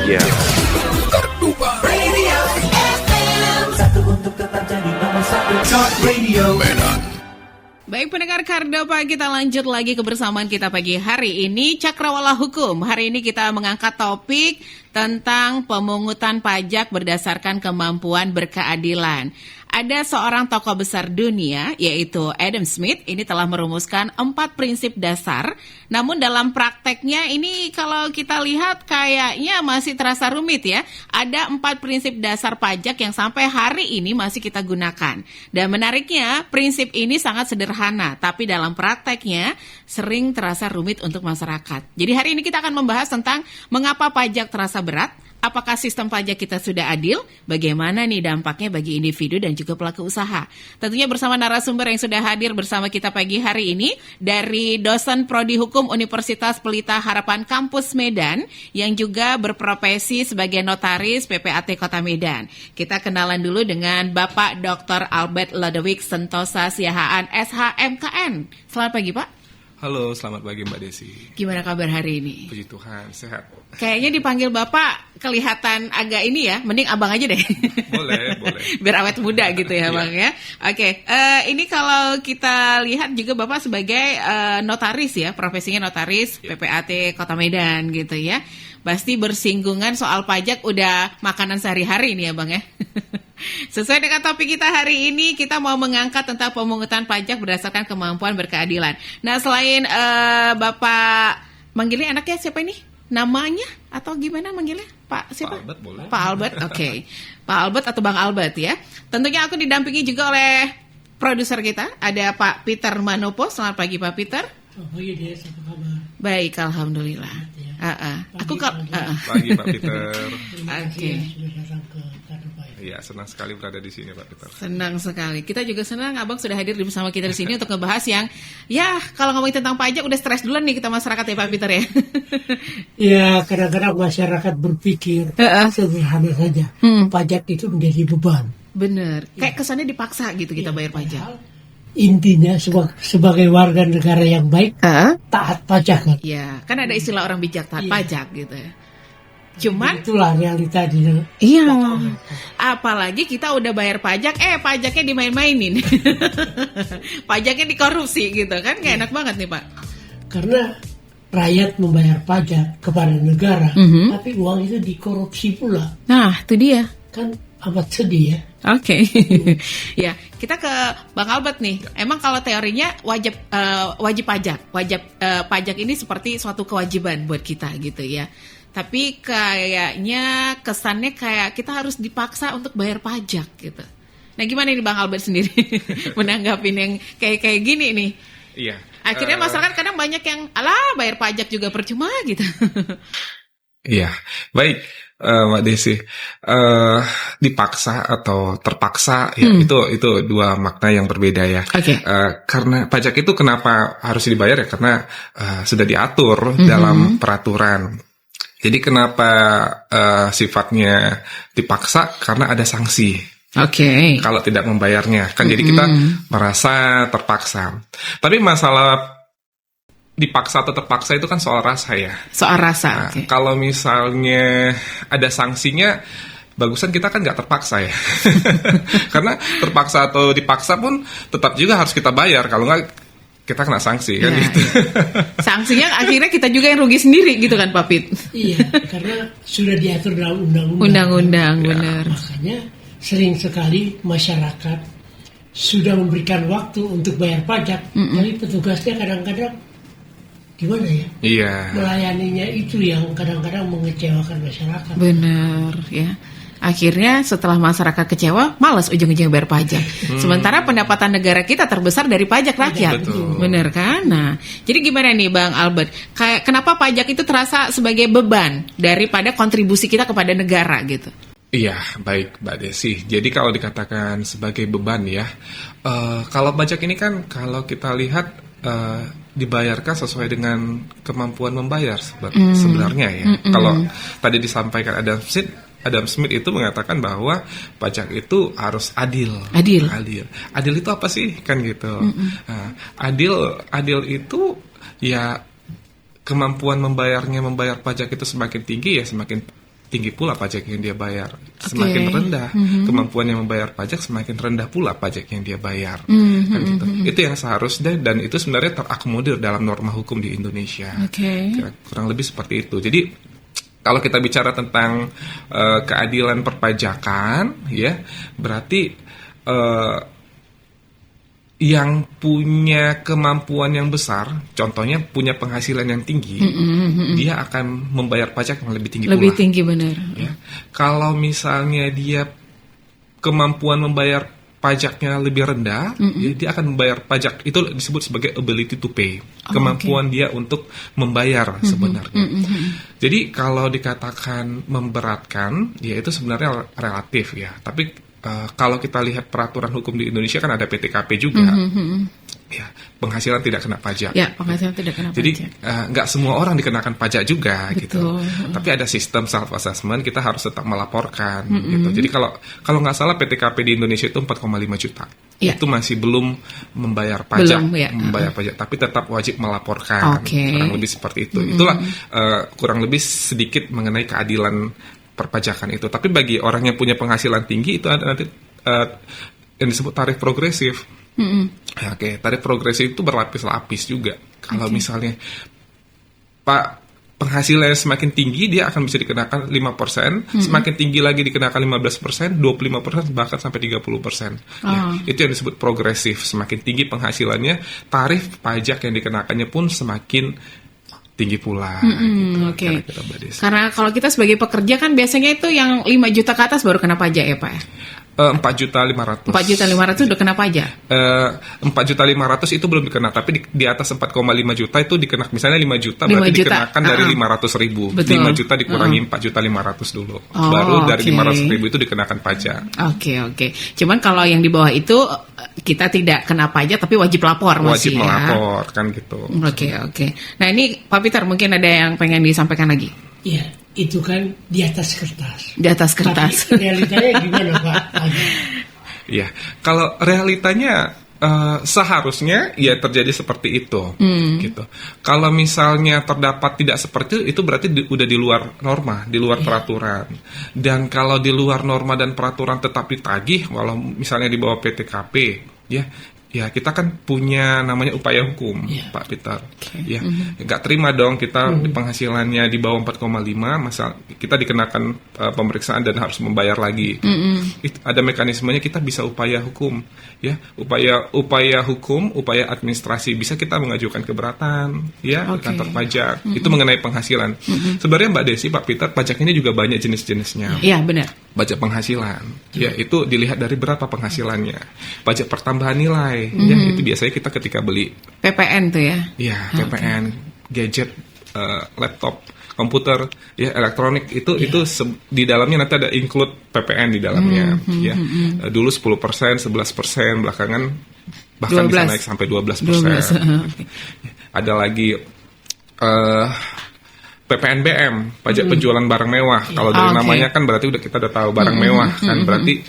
Ya. Kardupa. Radio FM. Satu untuk tetap jadi nomor satu. Talk Radio. Medan. Baik pendengar Kardopa, kita lanjut lagi kebersamaan kita pagi hari ini Cakrawala Hukum. Hari ini kita mengangkat topik tentang pemungutan pajak berdasarkan kemampuan berkeadilan. Ada seorang tokoh besar dunia, yaitu Adam Smith, ini telah merumuskan 4 prinsip dasar. Namun dalam prakteknya ini kalau kita lihat kayaknya masih terasa rumit ya. Ada 4 prinsip dasar pajak yang sampai hari ini masih kita gunakan. Dan menariknya, prinsip ini sangat sederhana, tapi dalam prakteknya sering terasa rumit untuk masyarakat. Jadi hari ini kita akan membahas tentang mengapa pajak terasa berat. Apakah sistem pajak kita sudah adil? Bagaimana nih dampaknya bagi individu dan juga pelaku usaha? Tentunya bersama narasumber yang sudah hadir bersama kita pagi hari ini dari dosen Prodi Hukum Universitas Pelita Harapan Kampus Medan yang juga berprofesi sebagai notaris PPAT Kota Medan. Kita kenalan dulu dengan Bapak Dr. Albert Lodewijk Sentosa Siahaan SHMKN. Selamat pagi Pak. Halo, selamat pagi Mbak Desi. Gimana kabar hari ini? Puji Tuhan, sehat. Kayaknya dipanggil Bapak kelihatan agak ini ya, mending abang aja deh. Boleh. Biar awet muda gitu ya Bang ya. Oke, ini kalau kita lihat juga Bapak sebagai notaris ya, profesinya notaris PPAT Kota Medan gitu ya. Pasti bersinggungan soal pajak udah makanan sehari-hari ini ya Bang ya. Sesuai dengan topik kita hari ini, kita mau mengangkat tentang pemungutan pajak berdasarkan kemampuan berkeadilan. Nah, selain Bapak manggilnya anaknya siapa ini? Namanya atau gimana manggilnya? Pak siapa? Pak Albert boleh. Pak Albert, oke. Pak Albert atau Bang Albert ya. Tentunya aku didampingi juga oleh produser kita, ada Pak Peter Manopo. Selamat pagi Pak Peter. Pagi dia, apa kabar? Baik, alhamdulillah. Aku Pagi Pak Peter. Oke. Sudah datang ke Kardupa. Iya, senang sekali berada di sini Pak Peter. Senang sekali. Kita juga senang Abang sudah hadir bersama kita di sini untuk ngebahas yang ya kalau ngomongin tentang pajak udah stres duluan nih kita masyarakat ya Pak Peter ya. Ya, kadang-kadang masyarakat berpikir sederhana saja. Pajak itu menjadi beban. Bener. Kayak kesannya dipaksa gitu kita bayar pajak. Padahal intinya sebagai warga negara yang baik, taat pajak kan. Ya, kan ada istilah orang bijak taat pajak gitu ya. Cuman itulah realita di iya, apalagi kita udah bayar pajak, pajaknya dimain-mainin. Pajaknya dikorupsi gitu kan, gak enak banget nih Pak. karena rakyat membayar pajak kepada negara, tapi uang itu dikorupsi pula. Nah, itu dia. Kan amat sedih ya. Oke. Ya, kita ke Bang Albert nih. Emang kalau teorinya wajib pajak. Pajak ini seperti suatu kewajiban buat kita gitu ya. Tapi kayaknya kesannya kayak kita harus dipaksa untuk bayar pajak gitu. Nah, gimana nih Bang Albert sendiri menanggapin yang kayak gini nih? Iya. Akhirnya masyarakat kadang banyak yang alah bayar pajak juga percuma gitu. Iya, baik Mbak Desi. Dipaksa atau terpaksa ya itu dua makna yang berbeda ya. Oke. Karena pajak itu kenapa harus dibayar ya? Karena sudah diatur dalam peraturan. Jadi kenapa sifatnya dipaksa? Karena ada sanksi. Oke. Kalau tidak membayarnya, kan jadi kita merasa terpaksa. Tapi masalah dipaksa atau terpaksa itu kan soal rasa ya. Soal rasa. Nah, Oke. kalau misalnya ada sanksinya, bagusan kita kan nggak terpaksa ya. Karena terpaksa atau dipaksa pun tetap juga harus kita bayar. Kalau nggak kita kena sanksi kan Ya, gitu. sanksinya akhirnya kita juga yang rugi sendiri gitu kan Pak Pit. Iya, karena sudah diatur dalam undang-undang. Undang-undang benar. Makanya sering sekali masyarakat sudah memberikan waktu untuk bayar pajak, tapi petugasnya kadang-kadang gimana ya? Iya. Melayaninya itu yang kadang-kadang mengecewakan masyarakat. Benar ya. Akhirnya setelah masyarakat kecewa, malas ujung-ujungnya bayar pajak. Sementara pendapatan negara kita terbesar dari pajak rakyat. Betul. Benar kan? Nah, jadi gimana nih Bang Albert? Kenapa pajak itu terasa sebagai beban daripada kontribusi kita kepada negara gitu? Iya, baik Mbak Desi. Jadi kalau dikatakan sebagai beban ya, kalau pajak ini kan kalau kita lihat dibayarkan sesuai dengan kemampuan membayar sebenarnya ya. Kalau tadi disampaikan Adam Smith itu mengatakan bahwa pajak itu harus adil. Adil itu apa sih kan gitu. Nah, adil itu ya kemampuan membayar pajak itu semakin tinggi ya semakin tinggi pula pajak yang dia bayar. Semakin rendah kemampuannya membayar pajak, semakin rendah pula pajak yang dia bayar. Kan gitu. Itu yang seharusnya, dan itu sebenarnya terakomodir dalam norma hukum di Indonesia. Kurang lebih seperti itu. Jadi kalau kita bicara tentang keadilan perpajakan, ya berarti yang punya kemampuan yang besar, contohnya punya penghasilan yang tinggi, dia akan membayar pajak yang lebih tinggi Lebih pula. tinggi, benar. Ya. Kalau misalnya dia kemampuan membayar pajaknya lebih rendah, ya, dia akan membayar pajak. Itu disebut sebagai ability to pay, kemampuan dia untuk membayar sebenarnya. Jadi kalau dikatakan memberatkan, ya itu sebenarnya relatif ya. Tapi kalau kita lihat peraturan hukum di Indonesia kan ada PTKP juga. Ya, penghasilan tidak kena pajak. Ya, penghasilan tidak kena Jadi pajak. nggak semua orang dikenakan pajak juga gitu. Betul. Tapi ada sistem self assessment, kita harus tetap melaporkan gitu. Jadi kalau nggak salah PTKP di Indonesia itu 4,5 juta. Ya. Itu masih belum membayar pajak, Belum, ya. membayar pajak, tapi tetap wajib melaporkan. Oke. Kurang lebih seperti itu. Itulah kurang lebih sedikit mengenai keadilan perpajakan itu. Tapi bagi orang yang punya penghasilan tinggi itu ada nanti yang disebut tarif progresif. Ya, oke, tarif progresif itu berlapis-lapis juga. Kalau misalnya Pak penghasilannya semakin tinggi, dia akan bisa dikenakan 5%, semakin tinggi lagi dikenakan 15%, 25%, bahkan sampai 30%. Ya, itu yang disebut progresif. Semakin tinggi penghasilannya, tarif pajak yang dikenakannya pun semakin tinggi pula. Gitu. Oke. Kira-kira, Mbak Desi. Karena kalau kita sebagai pekerja kan biasanya itu yang 5 juta ke atas baru kena pajak ya, Pak? 4.500.000. 4.500.000 udah kena pajak. 4.500.000 itu belum dikena, tapi di atas 4,5 juta itu dikenakan. Misalnya 5 juta 5 berarti juta. dikenakan dari 500.000. Betul. 5 juta dikurangi 4.500.000 dulu. Oh, Baru dari oke. 500.000 itu dikenakan pajak. Oke. Cuman kalau yang di bawah itu kita tidak kena pajak tapi wajib lapor masih Wajib ya. melapor kan gitu. Oke. Nah ini Pak Peter mungkin ada yang pengen disampaikan lagi Ya, itu kan di atas kertas. di atas kertas. Tapi realitanya gimana Pak? Iya, kalau realitanya seharusnya ya terjadi seperti itu, gitu. Kalau misalnya terdapat tidak seperti itu berarti udah di luar norma, di luar peraturan. Dan kalau di luar norma dan peraturan tetap ditagih, walau misalnya di bawah PTKP, ya kita kan punya namanya upaya hukum, Pak Peter. Ya, nggak terima dong kita penghasilannya di bawah 4,5, masa kita dikenakan pemeriksaan dan harus membayar lagi. Itu ada mekanismenya, kita bisa upaya hukum, ya, upaya hukum, upaya administrasi, bisa kita mengajukan keberatan, ya, ke kantor pajak. Itu mengenai penghasilan. Sebenarnya Mbak Desi, Pak Peter, pajak ini juga banyak jenis-jenisnya. Iya benar. Pajak penghasilan, ya itu dilihat dari berapa penghasilannya. Pajak pertambahan nilai, ya itu biasanya kita ketika beli, PPN tuh ya. ya PPN, gadget, laptop, komputer, ya elektronik itu di dalamnya nanti ada include PPN di dalamnya, ya. Dulu 10%, 11%, belakangan bahkan 12. bisa naik sampai 12%. 12. Oke. Ada lagi PPNBM, pajak penjualan barang mewah. Kalau dari namanya kan berarti kita udah tahu barang mewah kan, berarti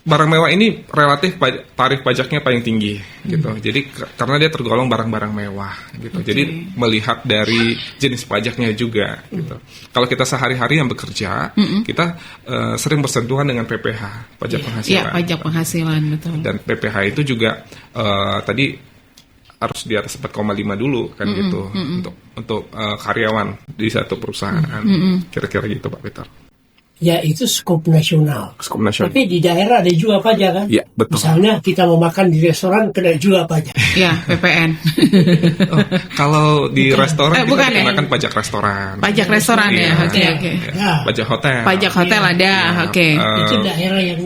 barang mewah ini relatif tarif pajaknya paling tinggi gitu. Jadi karena dia tergolong barang-barang mewah gitu. Jadi melihat dari jenis pajaknya juga gitu. Kalau kita sehari-hari yang bekerja, kita sering bersentuhan dengan PPh, pajak penghasilan. Iya, pajak penghasilan, betul. Dan PPh itu juga tadi harus di atas 4,5 dulu kan gitu untuk karyawan di satu perusahaan. Kira-kira gitu Pak Peter. Ya itu skop nasional. Skop nasional. Tapi di daerah ada juga pajak kan? Iya, betul. Misalnya kita mau makan di restoran kena juga pajak. Iya, PPN. Kalau di restoran kita bukan ya? dikenakan pajak restoran. Pajak restoran ya. Oke. Ya, Pajak hotel. Pajak hotel ada. Oke. itu daerah yang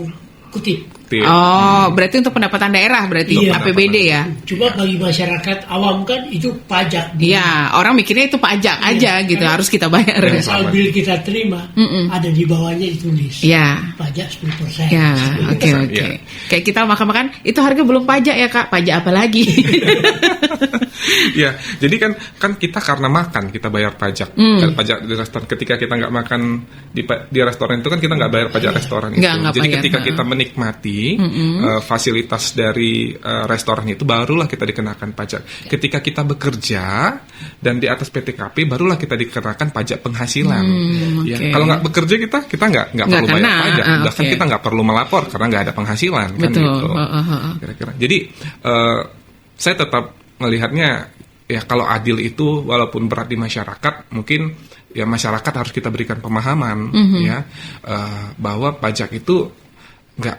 kutip. Oh, berarti untuk pendapatan daerah berarti Iya. APBD ya. Cuma bagi masyarakat awam kan itu pajak. Iya, orang mikirnya itu pajak aja gitu, harus kita bayar. Asal bil kita terima, ada di bawahnya ditulis. Iya. Pajak 10%. Ya, oke. Iya. Kayak kita makan-makan, itu harga belum pajak ya Kak, pajak apa lagi? Ya, jadi kan kita karena makan kita bayar pajak. Kan pajak di restoran. Ketika kita nggak makan di restoran itu kan kita nggak bayar pajak restoran itu. Nggak Jadi bayar. ketika kita menikmati tadi, fasilitas dari restoran itu barulah kita dikenakan pajak. Ketika kita bekerja dan di atas PTKP barulah kita dikenakan pajak penghasilan. Ya, oke. kalau nggak bekerja kita nggak perlu bayar kena, pajak, bahkan oke. kita nggak perlu melapor karena nggak ada penghasilan. Kan Betul. gitu. Kira-kira. Jadi saya tetap melihatnya ya kalau adil itu walaupun berat di masyarakat, mungkin ya masyarakat harus kita berikan pemahaman ya bahwa pajak itu nggak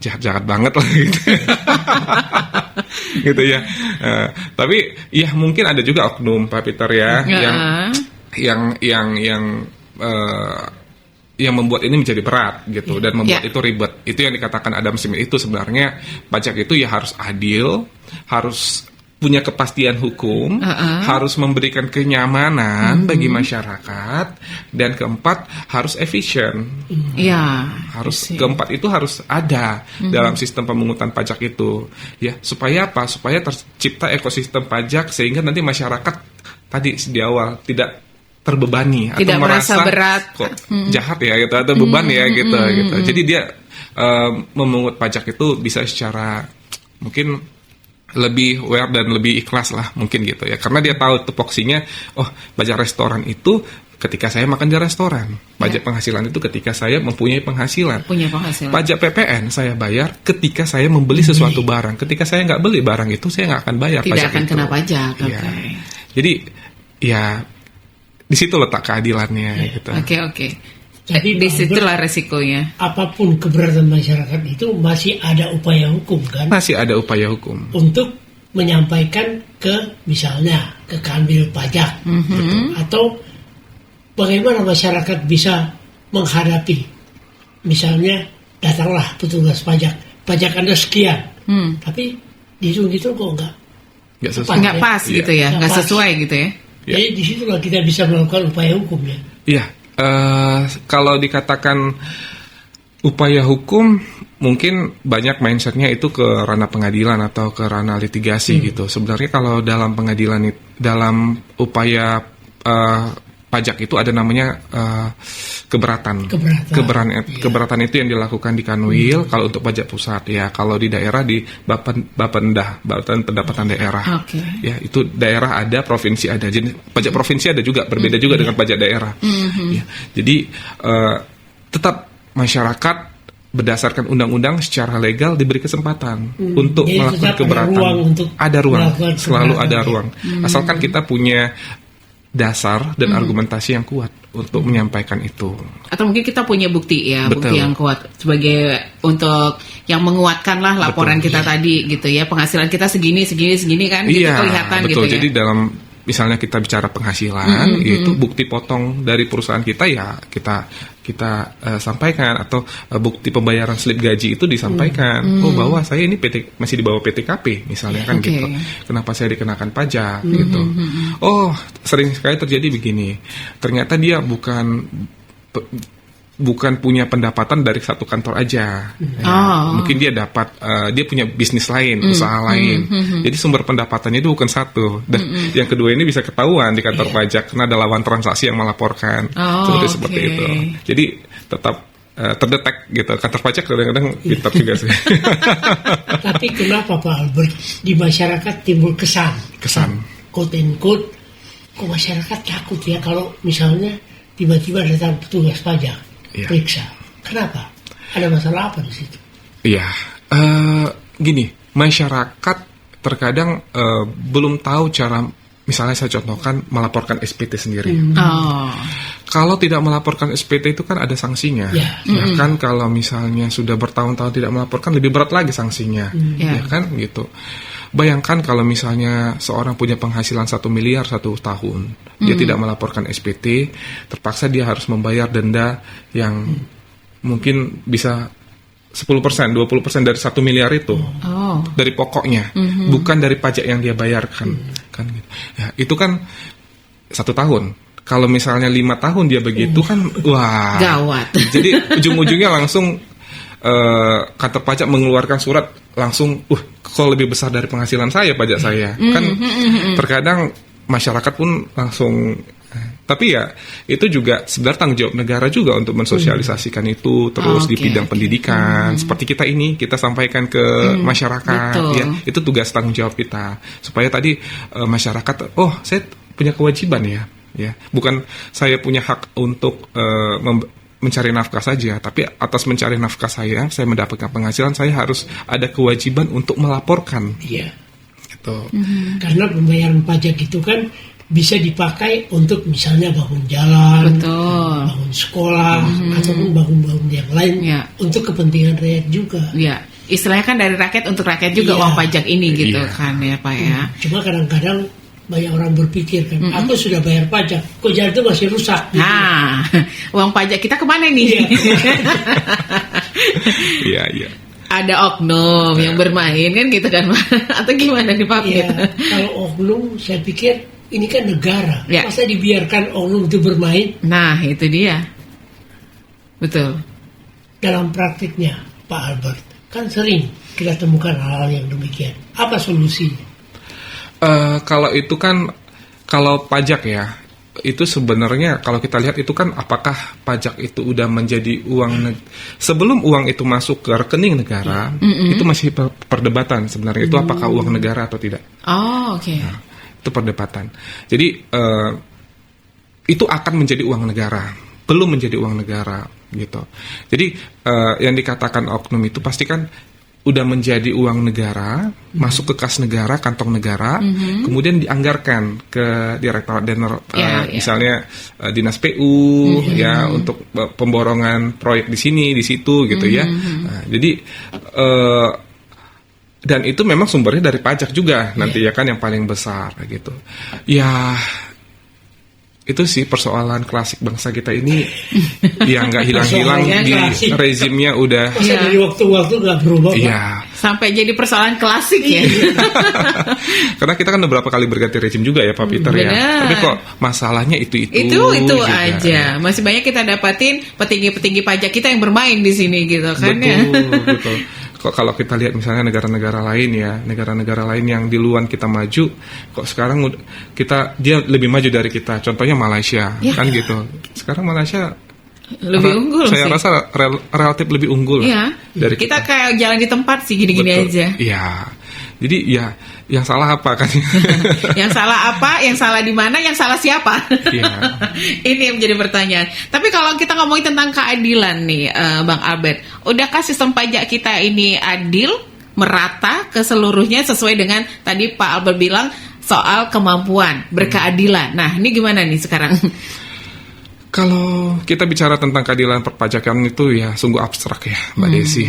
jahat-jahat banget lah gitu. Gitu ya. Tapi ya mungkin ada juga oknum Pak Peter ya yang membuat ini menjadi berat gitu dan membuat itu ribet. Itu yang dikatakan Adam Smith itu sebenarnya pajak itu ya harus adil, harus punya kepastian hukum, harus memberikan kenyamanan bagi masyarakat, dan keempat harus efisien. Ya, Harus keempat itu harus ada dalam sistem pemungutan pajak itu. Ya, supaya apa? Supaya tercipta ekosistem pajak sehingga nanti masyarakat tadi di awal tidak terbebani Tidak atau merasa merasa berat. kok jahat ya gitu atau beban ya gitu. Jadi dia memungut pajak itu bisa secara mungkin lebih aware dan lebih ikhlas lah mungkin gitu ya, karena dia tahu tupoksinya, oh pajak restoran itu ketika saya makan di restoran, pajak penghasilan itu ketika saya mempunyai penghasilan, pajak PPN saya bayar ketika saya membeli sesuatu barang, ketika saya nggak beli barang itu saya nggak akan bayar tidak pajak akan itu. kena pajak. Ya. Jadi ya di situ letak keadilannya gitu. Oke. Jadi Di situlah resikonya. apapun keberatan masyarakat itu masih ada upaya hukum kan Masih ada upaya hukum. untuk menyampaikan ke misalnya ke kanwil pajak atau bagaimana masyarakat bisa menghadapi misalnya datanglah petugas pajak Anda sekian tapi dihitung-hitung kok enggak Nggak sesuai. Nggak pas Iya. gitu ya, Nggak nggak pas. sesuai gitu ya. Ya. jadi disitulah kita bisa melakukan upaya hukum ya. Iya, kalau dikatakan upaya hukum, mungkin banyak mindsetnya itu ke ranah pengadilan atau ke ranah litigasi gitu. Sebenarnya kalau dalam pengadilan, dalam upaya pajak itu ada namanya keberatan. Keberatan itu yang dilakukan di Kanwil kalau untuk pajak pusat ya. Kalau di daerah di Bapenda, Badan Pendapatan Daerah. Oke. Ya, itu daerah ada, provinsi ada. Jadi pajak provinsi ada juga, berbeda juga dengan pajak daerah. Ya, jadi tetap masyarakat berdasarkan undang-undang secara legal diberi kesempatan untuk Jadi melakukan tetap ada keberatan. ruang untuk Ada ruang, melakukan selalu keberatan, ada ya. ruang. Asalkan kita punya dasar dan argumentasi yang kuat untuk menyampaikan itu. Atau mungkin kita punya bukti ya, Betul. bukti yang kuat sebagai untuk yang menguatkan lah laporan kita tadi gitu ya. Penghasilan kita segini kan gitu kelihatan betul. gitu ya. Jadi dalam misalnya kita bicara penghasilan, itu bukti potong dari perusahaan kita ya kita sampaikan, atau bukti pembayaran slip gaji itu disampaikan. Oh, bahwa saya ini masih di bawah PTKP misalnya kan Oke. gitu. Kenapa saya dikenakan pajak gitu. Oh, sering sekali terjadi begini. Ternyata dia bukan punya pendapatan dari satu kantor aja. Ya, mungkin dia dapat dia punya bisnis lain, usaha lain. Jadi sumber pendapatannya itu bukan satu. Dan yang kedua ini bisa ketahuan di kantor pajak karena ada lawan transaksi yang melaporkan. Seperti itu. Jadi tetap terdetek gitu. Kantor pajak kadang-kadang pintar juga sih. Tapi kenapa Pak Albert di masyarakat timbul kesan quote and quote, kok masyarakat takut ya kalau misalnya tiba-tiba datang petugas pajak periksa. Kenapa? Ada masalah apa di situ? Iya, gini, masyarakat terkadang belum tahu cara, misalnya saya contohkan melaporkan SPT sendiri. Kalau tidak melaporkan SPT itu kan ada sanksinya. Bahkan kalau misalnya sudah bertahun-tahun tidak melaporkan, lebih berat lagi sanksinya, ya kan gitu. Bayangkan kalau misalnya seorang punya penghasilan 1 miliar 1 tahun, dia tidak melaporkan SPT, terpaksa dia harus membayar denda yang mungkin bisa 10%, 20% dari 1 miliar itu, dari pokoknya, bukan dari pajak yang dia bayarkan, kan gitu. Ya, itu kan 1 tahun. Kalau misalnya 5 tahun dia begitu kan, wah, gawat. Jadi ujung-ujungnya langsung kantor pajak mengeluarkan surat langsung, kok lebih besar dari penghasilan saya pajak saya, kan terkadang masyarakat pun langsung Tapi ya itu juga sebenarnya tanggung jawab negara juga untuk mensosialisasikan itu terus di bidang pendidikan. Seperti kita sampaikan ke masyarakat, betul. ya itu tugas tanggung jawab kita supaya tadi masyarakat, oh saya punya kewajiban ya, bukan saya punya hak untuk mencari nafkah saja, tapi atas mencari nafkah saya mendapatkan penghasilan, saya harus ada kewajiban untuk melaporkan. Iya. Gitu. Karena pembayaran pajak itu kan bisa dipakai untuk misalnya bangun jalan, Betul. bangun sekolah, ataupun bangun-bangun yang lain Ya. untuk kepentingan rakyat juga. Ya, istilahnya kan dari rakyat untuk rakyat juga Iya. uang pajak ini gitu Iya. kan ya Pak ya. Cuma kadang-kadang banyak orang berpikir kan, aku sudah bayar pajak, kok jalan itu masih rusak? Gitu. Nah, uang pajak kita kemana nih? Iya, iya. Ada oknum yang bermain kan gitu kan Pak? Atau gimana nih Pak? Ya, kalau oknum saya pikir ini kan negara, Ya. masa dibiarkan oknum itu bermain? Nah, itu dia. Betul. Dalam praktiknya Pak Albert, kan sering kita temukan hal-hal yang demikian. Apa solusinya? Kalau itu kan, kalau pajak ya, itu sebenarnya kalau kita lihat itu kan apakah pajak itu udah menjadi uang sebelum uang itu masuk ke rekening negara, itu masih perdebatan sebenarnya itu apakah uang negara atau tidak. Oh, oke. Itu perdebatan. Jadi itu akan menjadi uang negara, belum menjadi uang negara gitu. Jadi yang dikatakan oknum itu pasti kan udah menjadi uang negara, masuk ke kas negara, kantong negara, kemudian dianggarkan ke Direktorat Denner, misalnya Dinas PU, ya untuk pemborongan proyek di sini, di situ, gitu ya. Nah, jadi dan itu memang sumbernya dari pajak juga nanti ya kan yang paling besar, gitu. Ya. Itu sih persoalan klasik bangsa kita ini yang nggak hilang-hilang di klasik. rezimnya udah. Masa dari waktu-waktu nggak berubah? Pak? Iya. Sampai jadi persoalan klasik ya. Karena kita kan beberapa kali berganti rezim juga ya Pak Peter ya. Benar. Tapi kok masalahnya itu Itu juga. aja. Masih banyak kita dapatin petinggi-petinggi pajak kita yang bermain di sini gitu kan ya. Betul. Kok kalau kita lihat misalnya negara-negara lain ya, negara-negara lain yang di luar kita maju, kok sekarang dia lebih maju dari kita. Contohnya Malaysia, Ya. kan gitu. Sekarang Malaysia Lebih unggul saya sih. rasa relatif lebih unggul Iya. dari Kita kayak jalan di tempat sih gini-gini Betul. aja. Iya. Jadi ya yang salah apa kan? Yang salah apa? Yang salah di mana? Yang salah siapa? Iya. Ini yang menjadi pertanyaan. Tapi kalau kita ngomongin tentang keadilan nih, Bang Albert, udahkah sistem pajak kita ini adil, merata ke seluruhnya sesuai dengan tadi Pak Albert bilang soal kemampuan, berkeadilan. Nah, ini gimana nih sekarang? Kalau kita bicara tentang keadilan perpajakan itu ya sungguh abstrak ya, Mbak Desi.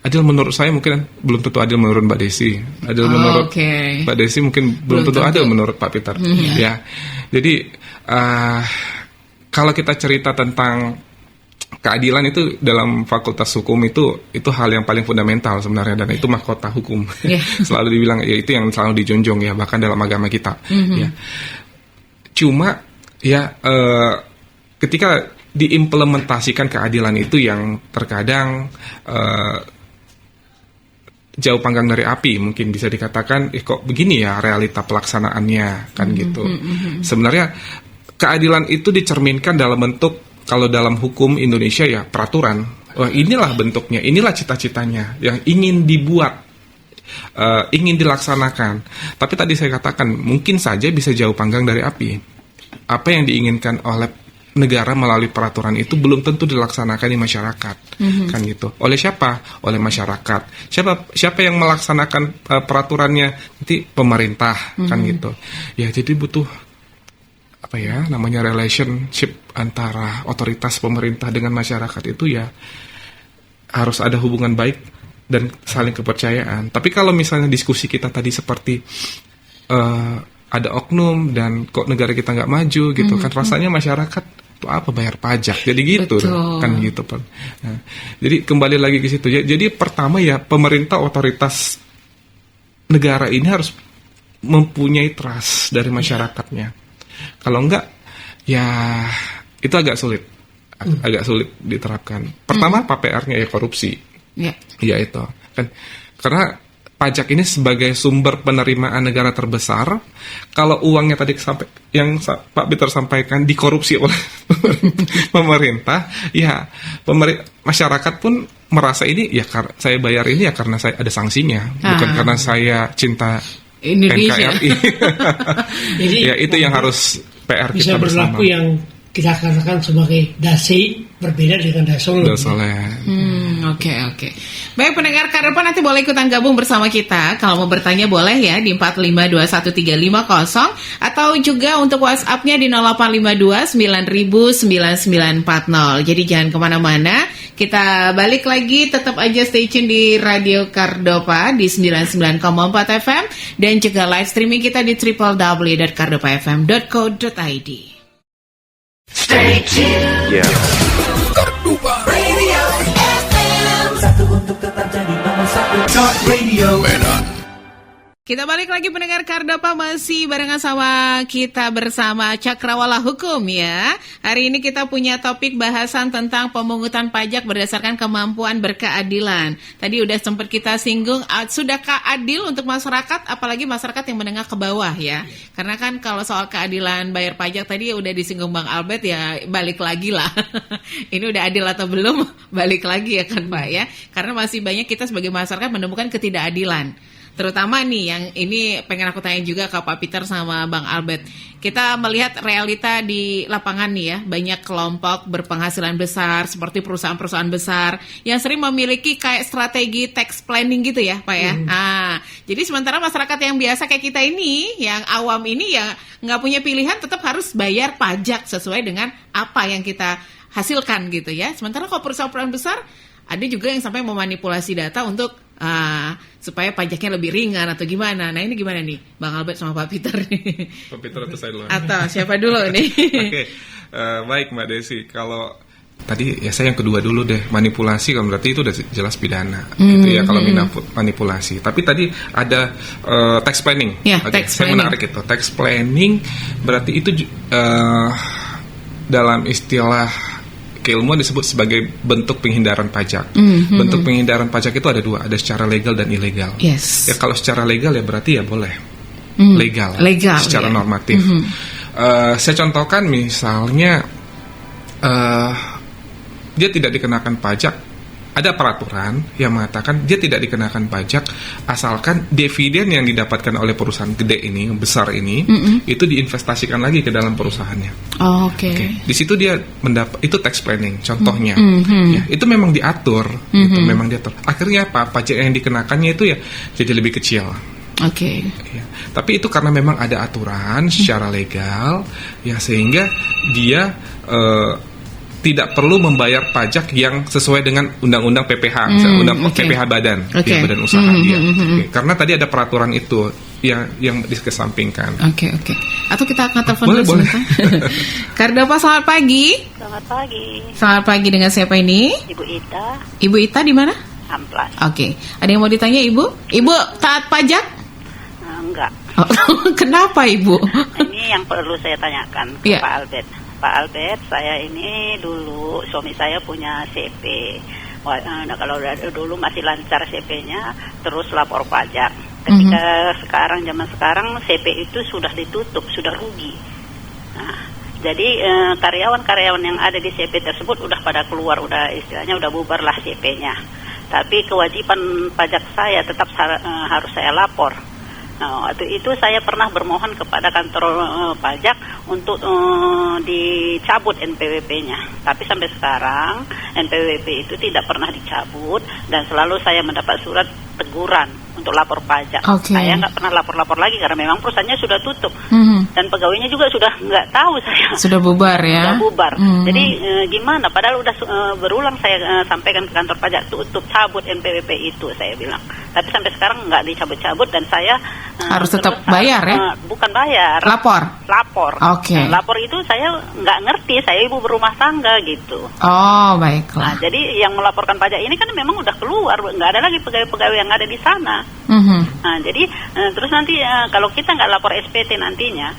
Adil menurut saya mungkin belum tentu adil menurut Mbak Desi. Adil menurut Mbak Desi mungkin belum tentu adil menurut Pak Peter. Ya, jadi kalau kita cerita tentang keadilan itu dalam Fakultas Hukum itu hal yang paling fundamental sebenarnya dan itu mahkota hukum. Selalu dibilang ya itu yang selalu dijunjung ya bahkan dalam agama kita. Ya. Cuma ya ketika diimplementasikan keadilan itu yang terkadang jauh panggang dari api mungkin bisa dikatakan kok begini ya realita pelaksanaannya kan gitu. Sebenarnya keadilan itu dicerminkan dalam bentuk kalau dalam hukum Indonesia ya peraturan. Wah, inilah bentuknya, inilah cita-citanya yang ingin dibuat, ingin dilaksanakan. Tapi tadi saya katakan mungkin saja bisa jauh panggang dari api. Apa yang diinginkan oleh negara melalui peraturan itu belum tentu dilaksanakan di masyarakat, kan gitu. Oleh siapa? Oleh masyarakat. Siapa yang melaksanakan peraturannya? Nanti pemerintah, kan gitu. Ya jadi butuh apa ya namanya relationship antara otoritas pemerintah dengan masyarakat itu ya harus ada hubungan baik dan saling kepercayaan. Tapi kalau misalnya diskusi kita tadi seperti ada oknum dan kok negara kita nggak maju gitu kan rasanya masyarakat itu apa bayar pajak jadi gitu kan gitu Pak. Nah, jadi kembali lagi ke situ ya. Jadi pertama ya pemerintah otoritas negara ini harus mempunyai trust dari masyarakatnya. Kalau enggak ya itu agak sulit diterapkan. Pertama apa PR-nya ya korupsi. Ya itu kan karena pajak ini sebagai sumber penerimaan negara terbesar. Kalau uangnya tadi yang Pak Peter sampaikan dikorupsi oleh pemerintah, ya masyarakat pun merasa ini ya saya bayar ini ya karena saya ada sanksinya, bukan karena saya cinta Indonesia. NKRI. Jadi ya itu yang harus PR bisa kita bersama. berlaku yang kita katakan sebagai dasi berbeda dengan dasol. Oke. Baik pendengar Kardopa, nanti boleh ikutan gabung bersama kita. Kalau mau bertanya boleh ya di 4521350 atau juga untuk WhatsApp-nya di 0852 9000 9940. Jadi jangan kemana-mana. Kita balik lagi, tetap aja stay tune di Radio Kardopa di 99,4 FM dan juga live streaming kita di www.kardopafm.co.id. Stay tuned. Kardopa Radio FM. Satu untuk tetap jadi nomor satu. Talk Radio. Medan. Kita balik lagi pendengar Kardopa, masih barengan sama kita bersama Cakrawala Hukum ya. Hari ini kita punya topik bahasan tentang pemungutan pajak berdasarkan kemampuan berkeadilan. Tadi udah sempat kita singgung, sudahkah adil untuk masyarakat, apalagi masyarakat yang menengah ke bawah ya. Karena kan kalau soal keadilan bayar pajak tadi udah disinggung Bang Albert ya, balik lagi lah. Ini udah adil atau belum, balik lagi ya kan Pak ya. Karena masih banyak kita sebagai masyarakat menemukan ketidakadilan. Terutama nih yang ini pengen aku tanya juga ke Pak Peter sama Bang Albert. Kita melihat realita di lapangan nih ya, banyak kelompok berpenghasilan besar seperti perusahaan-perusahaan besar yang sering memiliki kayak strategi tax planning gitu ya Pak ya. Jadi sementara masyarakat yang biasa kayak kita ini, yang awam ini ya nggak punya pilihan, tetap harus bayar pajak sesuai dengan apa yang kita hasilkan gitu ya. Sementara kalau perusahaan-perusahaan besar, ada juga yang sampai memanipulasi data untuk supaya pajaknya lebih ringan atau gimana. Nah ini gimana nih Bang Albert sama Pak Peter nih? Pak Peter atau saya dulu? Atau siapa dulu nih? Oke, baik Mbak Desi. Kalau tadi ya saya yang kedua dulu deh, manipulasi kan berarti itu udah jelas pidana gitu ya kalau manipulasi. Tapi tadi ada tax planning. Ya, Oke, tax saya planning. menarik itu. Tax planning berarti itu dalam istilah keilmuan disebut sebagai bentuk penghindaran pajak. Bentuk penghindaran pajak itu ada dua, ada secara legal dan ilegal. Yes. Ya kalau secara legal ya berarti ya boleh. Legal secara ya. normatif. Saya contohkan misalnya dia tidak dikenakan pajak. Ada peraturan yang mengatakan dia tidak dikenakan pajak asalkan dividen yang didapatkan oleh perusahaan gede ini, besar ini, itu diinvestasikan lagi ke dalam perusahaannya. Oke. Di situ dia mendapat, itu tax planning contohnya. Ya, itu memang diatur, gitu, memang diatur. Akhirnya apa? Pajak yang dikenakannya itu ya jadi lebih kecil. Oke. Ya, tapi itu karena memang ada aturan secara legal, ya sehingga dia tidak perlu membayar pajak yang sesuai dengan undang-undang PPH, misalnya PPH badan, ya, badan usaha dia. Oke. Karena tadi ada peraturan itu yang dikesampingkan. Oke. Atau kita akan telepon dulu Boleh. sebentar. Kardopa, selamat pagi. Selamat pagi, Selamat pagi, dengan siapa ini? Ibu Ita, Ibu Ita di mana? Amplas. Oke. Ada yang mau ditanya Ibu? Ibu taat pajak? Enggak, Oh, kenapa Ibu? ini yang perlu saya tanyakan ke Iya. Pak Albert. Pak Albert, saya ini dulu suami saya punya CP. Kalau dulu masih lancar CP-nya, terus lapor pajak. Ketika zaman sekarang CP itu sudah ditutup, sudah rugi. Nah, jadi karyawan-karyawan yang ada di CP tersebut udah pada keluar, udah istilahnya udah bubar lah CP-nya. Tapi kewajiban pajak saya tetap harus saya lapor. Nah, waktu itu saya pernah bermohon kepada kantor pajak untuk dicabut NPWP-nya. Tapi sampai sekarang NPWP itu tidak pernah dicabut dan selalu saya mendapat surat teguran untuk lapor pajak. Oke. Saya nggak pernah lapor-lapor lagi karena memang perusahaannya sudah tutup dan pegawainya juga sudah nggak tahu saya. Sudah bubar ya? Sudah bubar. Jadi gimana? Padahal udah berulang saya sampaikan ke kantor pajak tutup cabut NPWP itu, saya bilang. Tapi sampai sekarang nggak dicabut-cabut dan saya Harus tetap bayar ya? Bukan bayar. Lapor? Lapor. Oke. Nah, lapor itu saya nggak ngerti. Saya ibu berumah tangga gitu. Oh, Nah, baiklah. jadi yang melaporkan pajak ini kan memang udah keluar, nggak ada lagi pegawai-pegawai yang ada di sana. Nah, jadi terus nanti kalau kita nggak lapor SPT nantinya,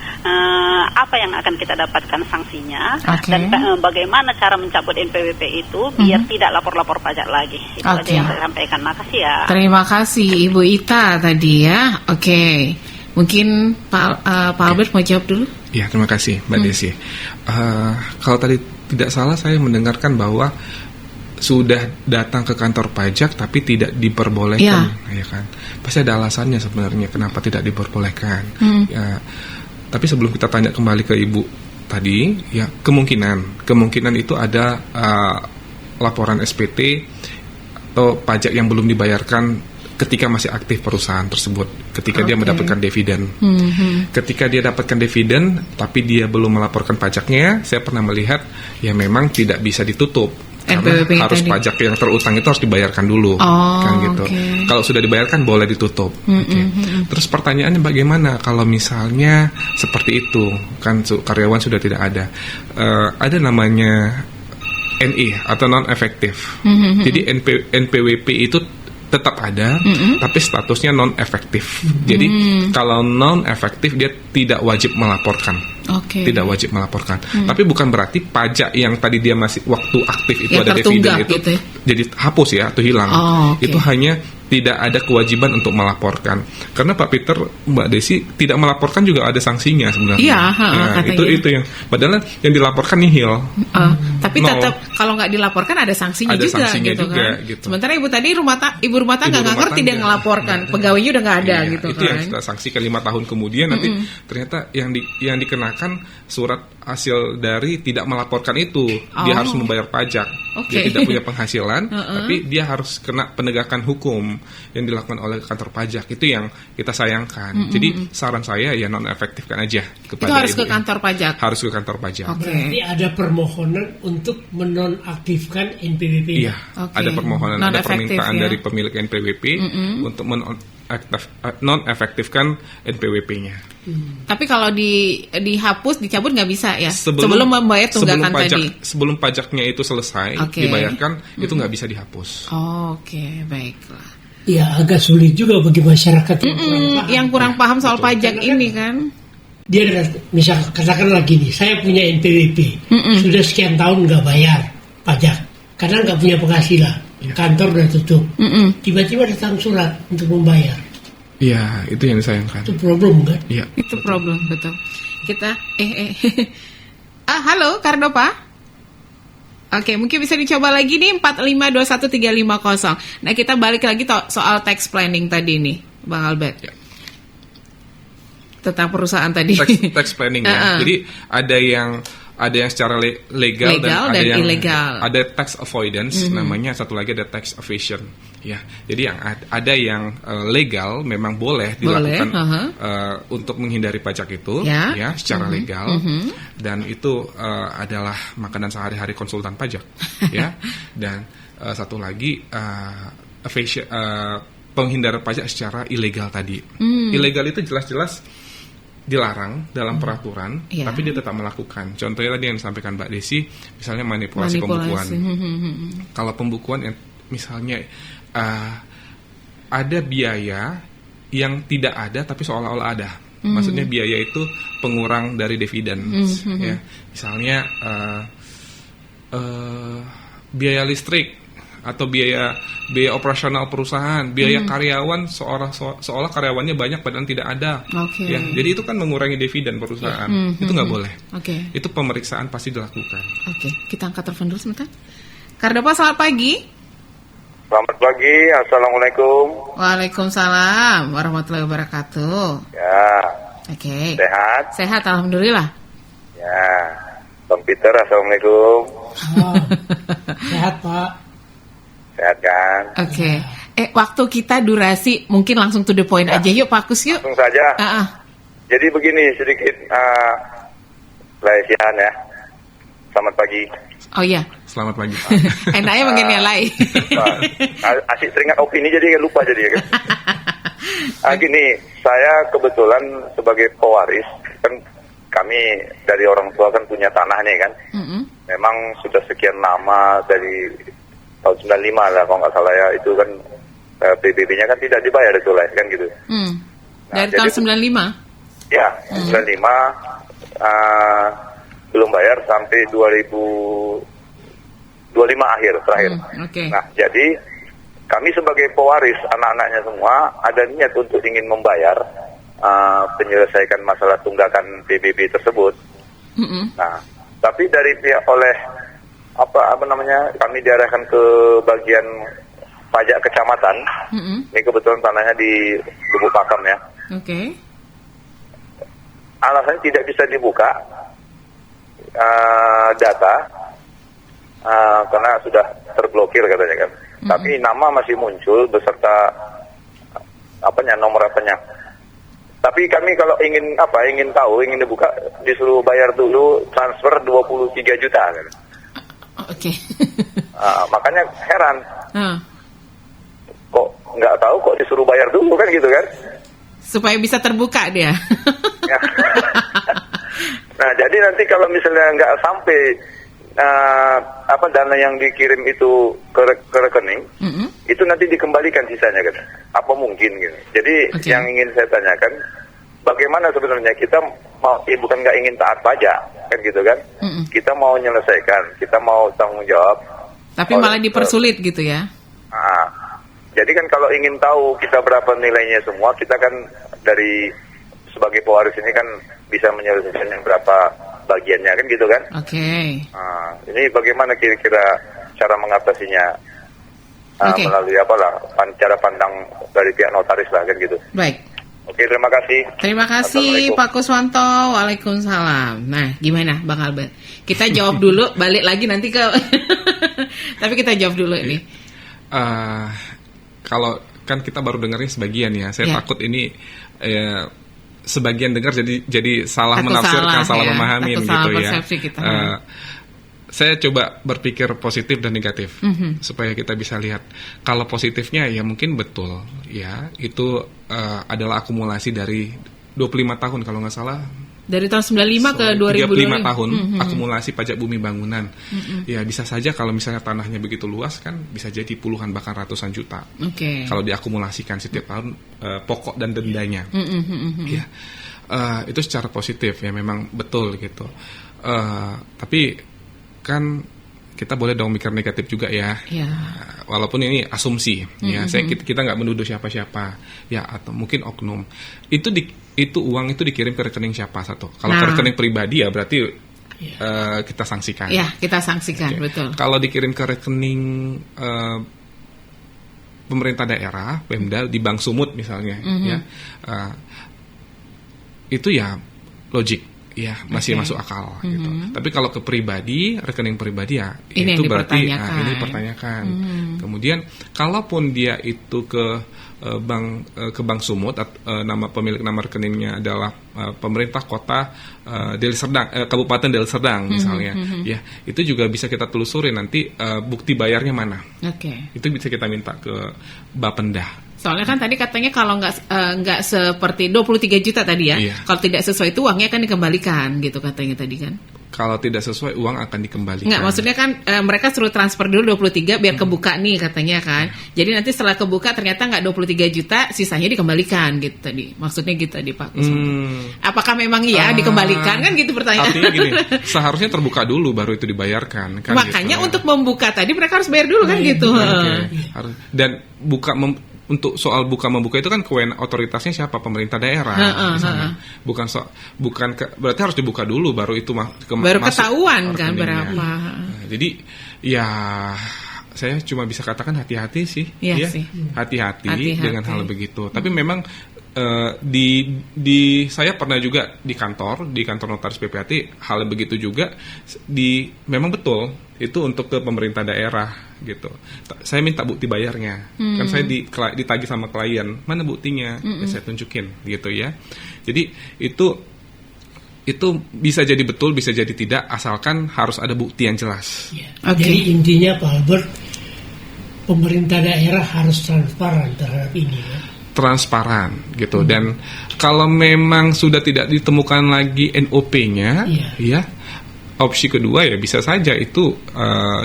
apa yang akan kita dapatkan sanksinya Oke. dan bagaimana cara mencabut NPWP itu biar tidak lapor-lapor pajak lagi. Itu aja Oke. yang saya sampaikan. Makasih ya. Terima kasih kasih Ibu Ita tadi ya. Oke. Mungkin Pak Albert mau jawab dulu? Ya, terima kasih Mbak Desi. Kalau tadi tidak salah saya mendengarkan bahwa sudah datang ke kantor pajak tapi tidak diperbolehkan, ya kan? Pasti ada alasannya sebenarnya kenapa tidak diperbolehkan. Ya, tapi sebelum kita tanya kembali ke Ibu tadi, ya kemungkinan itu ada laporan SPT atau pajak yang belum dibayarkan ketika masih aktif perusahaan tersebut, ketika dia mendapatkan dividen. Ketika dia dapatkan dividen tapi dia belum melaporkan pajaknya, saya pernah melihat ya memang tidak bisa ditutup. Karena harus pajak yang terutang itu harus dibayarkan dulu, kan gitu. Kalau sudah dibayarkan boleh ditutup. Terus pertanyaannya bagaimana kalau misalnya seperti itu, kan karyawan sudah tidak ada, ada namanya NI atau non efektif. Jadi NPWP itu tetap ada, tapi statusnya non efektif. Jadi kalau non efektif dia tidak wajib melaporkan. Tidak wajib melaporkan. Tapi bukan berarti pajak yang tadi dia masih waktu aktif itu yang ada dividen itu gitu ya? Jadi hapus ya atau hilang. Itu hanya tidak ada kewajiban untuk melaporkan. Karena Pak Peter, Mbak Desi tidak melaporkan juga ada sanksinya sebenarnya. Itu yang padahal yang dilaporkan nihil. Tapi tetap kalau nggak dilaporkan ada sanksinya juga gitu kan. Gitu. Sementara ibu tadi ibu rumah tangga nggak ngerti dia ngelaporkan, pegawainya udah nggak ada gitu itu kan. Yang kita sanksikan 5 tahun kemudian nanti ternyata yang dikenakan surat hasil dari tidak melaporkan itu. Dia harus membayar pajak. Dia tidak punya penghasilan, tapi dia harus kena penegakan hukum yang dilakukan oleh kantor pajak. Itu yang kita sayangkan. Jadi saran saya ya non efektifkan aja kepada itu harus ibu. ke kantor pajak. Harus ke kantor pajak. Berarti ada permohonan untuk menonaktifkan NPWP. Iya, ada permohonan, ada permintaan dari pemilik NPWP untuk non-efektifkan NPWP-nya. Tapi kalau dihapus, dicabut nggak bisa ya? Sebelum membayar tunggakan tadi. Sebelum pajaknya itu selesai, dibayarkan, itu nggak bisa dihapus. Baiklah. Ya, agak sulit juga bagi masyarakat yang kurang paham soal pajak ini kan. Dia misal katakan lagi nih, saya punya NPWP, sudah sekian tahun nggak bayar pajak karena nggak punya penghasilan, kantor udah tutup, tiba-tiba datang surat untuk membayar. Iya, itu yang disayangkan. Itu problem kan? Iya, itu problem betul. Kita halo Kardopa. Oke, mungkin bisa dicoba lagi nih 4521 350. Nah, kita balik lagi soal tax planning tadi nih, Bang Albert. Ya. Tentang perusahaan tadi. Tax planning ya. Jadi ada yang secara legal dan ada yang ilegal. Ada tax avoidance namanya, satu lagi ada tax evasion. Ya. Jadi yang ada yang legal memang boleh dilakukan untuk menghindari pajak itu ya secara legal. Dan itu adalah makanan sehari-hari konsultan pajak ya. Dan satu lagi evasion, penghindaran pajak secara ilegal tadi. Ilegal itu jelas-jelas dilarang dalam peraturan, tapi dia tetap melakukan. Contohnya tadi yang disampaikan Mbak Desi, misalnya manipulasi. Pembukuan. Kalau pembukuan yang misalnya ada biaya yang tidak ada tapi seolah-olah ada. Maksudnya biaya itu pengurang dari dividen. Ya. Misalnya biaya listrik atau biaya operasional perusahaan, biaya karyawan seolah karyawannya banyak padahal tidak ada. Ya, jadi itu kan mengurangi dividen perusahaan. Itu nggak boleh. Itu pemeriksaan pasti dilakukan. Kita angkat telepon dulu sebentar. Kardopa, selamat pagi. Selamat pagi, assalamualaikum. Waalaikumsalam warahmatullahi wabarakatuh. Ya. Sehat? Sehat, alhamdulillah. Ya. Bang Peter, assalamualaikum. Sehat Pak. Sehat kan? Waktu kita durasi mungkin langsung to the point aja yuk Pak Kus yuk. Langsung saja. Jadi begini sedikit Laisian ya. Selamat pagi. Oh iya. Selamat pagi. Enaknya mengenai lain. Asik teringat opini jadi lupa jadi kan. Gini, saya kebetulan sebagai pewaris kan kami dari orang tua kan punya tanah nih kan. Memang sudah sekian lama dari tahun 95 lah kalau nggak salah ya, itu kan PBB-nya kan tidak dibayar itu lah kan gitu. Dari tahun 95? Ya, 95 belum bayar sampai 2025 terakhir. Nah, jadi kami sebagai pewaris anak-anaknya semua ada niat untuk ingin membayar penyelesaikan masalah tunggakan PBB tersebut. Nah, tapi dari pihak oleh kami diarahkan ke bagian pajak kecamatan. Ini kebetulan tanahnya di Lubuk Pakam ya. Oke. Alasannya tidak bisa dibuka data karena sudah terblokir katanya kan. Tapi nama masih muncul beserta nomor apanya. Tapi kami kalau ingin ingin dibuka, disuruh bayar dulu transfer 23 juta kan. Oke. Makanya heran. Kok nggak tahu kok disuruh bayar dulu kan gitu kan? Supaya bisa terbuka dia. Nah, jadi nanti kalau misalnya nggak sampai dana yang dikirim itu ke rekening, itu nanti dikembalikan sisanya kan? Apa mungkin gitu? Jadi yang ingin saya tanyakan, bagaimana sebenarnya kita mau, bukan nggak ingin taat pajak kan gitu kan? Kita mau menyelesaikan, kita mau tanggung jawab. Tapi malah dipersulit gitu ya? Jadi kan kalau ingin tahu kita berapa nilainya semua, kita kan dari sebagai pewaris ini kan bisa menyelesaikan yang berapa bagiannya kan gitu kan? Oke. Ini bagaimana kira-kira cara mengatasinya? Melalui cara pandang dari pihak notaris lah kan gitu. Baik. Oke, terima kasih. Terima kasih Pak Kuswanto. Waalaikumsalam. Nah, gimana Bang Albert? Kita jawab dulu, balik lagi nanti ke tapi kita jawab dulu ini. Kalau kan kita baru dengarnya sebagian ya. Saya takut ini sebagian dengar jadi salah menafsirkan, salah memahami gitu ya. Saya coba berpikir positif dan negatif supaya kita bisa lihat. Kalau positifnya ya mungkin betul ya, itu adalah akumulasi dari 25 tahun kalau nggak salah. Dari tahun 95 ke 35 tahun akumulasi pajak bumi bangunan. Ya bisa saja kalau misalnya tanahnya begitu luas kan bisa jadi puluhan bahkan ratusan juta. Kalau diakumulasikan setiap tahun pokok dan dendanya. Ya. Itu secara positif ya memang betul gitu. Tapi kan kita boleh dong mikir negatif juga ya. Walaupun ini asumsi ya. Kita nggak menuduh siapa-siapa ya, atau mungkin oknum. Itu uang itu dikirim ke rekening siapa satu. Kalau ke rekening pribadi ya berarti kita sanksikan. Ya, kita sanksikan, betul. Kalau dikirim ke rekening pemerintah daerah, Pemda di Bank Sumut misalnya ya. Itu ya logik. Ya masih masuk akal gitu. Tapi kalau ke pribadi, rekening pribadi ya ini itu berarti ini dipertanyakan. Kemudian kalaupun dia itu ke Bank Sumut, nama pemilik nama rekeningnya adalah pemerintah kota Deli Serdang, Kabupaten Deli Serdang misalnya, ya itu juga bisa kita telusuri nanti bukti bayarnya mana. Itu bisa kita minta ke Bapenda. Soalnya kan tadi katanya kalau nggak seperti 23 juta tadi ya, kalau tidak sesuai itu uangnya akan dikembalikan gitu katanya tadi kan. Kalau tidak sesuai uang akan dikembalikan. Nggak, maksudnya kan mereka suruh transfer dulu 23 biar kebuka nih katanya kan. Jadi nanti setelah kebuka ternyata nggak 23 juta, sisanya dikembalikan gitu tadi. Maksudnya gitu tadi Pak Kuswanto. Apakah memang dikembalikan kan gitu pertanyaan. Artinya gini, seharusnya terbuka dulu baru itu dibayarkan kan. Makanya gitu, untuk membuka tadi mereka harus bayar dulu kan gitu. Dan untuk soal buka membuka itu kan kewenangan otoritasnya siapa? Pemerintah daerah misalnya. Berarti harus dibuka dulu baru itu baru ketahuan kan berapa. Nah, jadi ya saya cuma bisa katakan hati-hati sih. Iya ya. sih. Hati-hati dengan hal begitu. Tapi memang saya pernah juga di kantor notaris PPAT hal begitu juga memang betul itu untuk ke pemerintah daerah gitu. Saya minta bukti bayarnya. Kan saya ditagih sama klien, mana buktinya? Saya tunjukin gitu ya. Jadi itu bisa jadi betul, bisa jadi tidak, asalkan harus ada bukti yang jelas. Jadi intinya Pak Albert, pemerintah daerah harus transparan terhadap ini ya. Transparan gitu. Dan kalau memang sudah tidak ditemukan lagi NOP-nya ya, opsi kedua ya bisa saja itu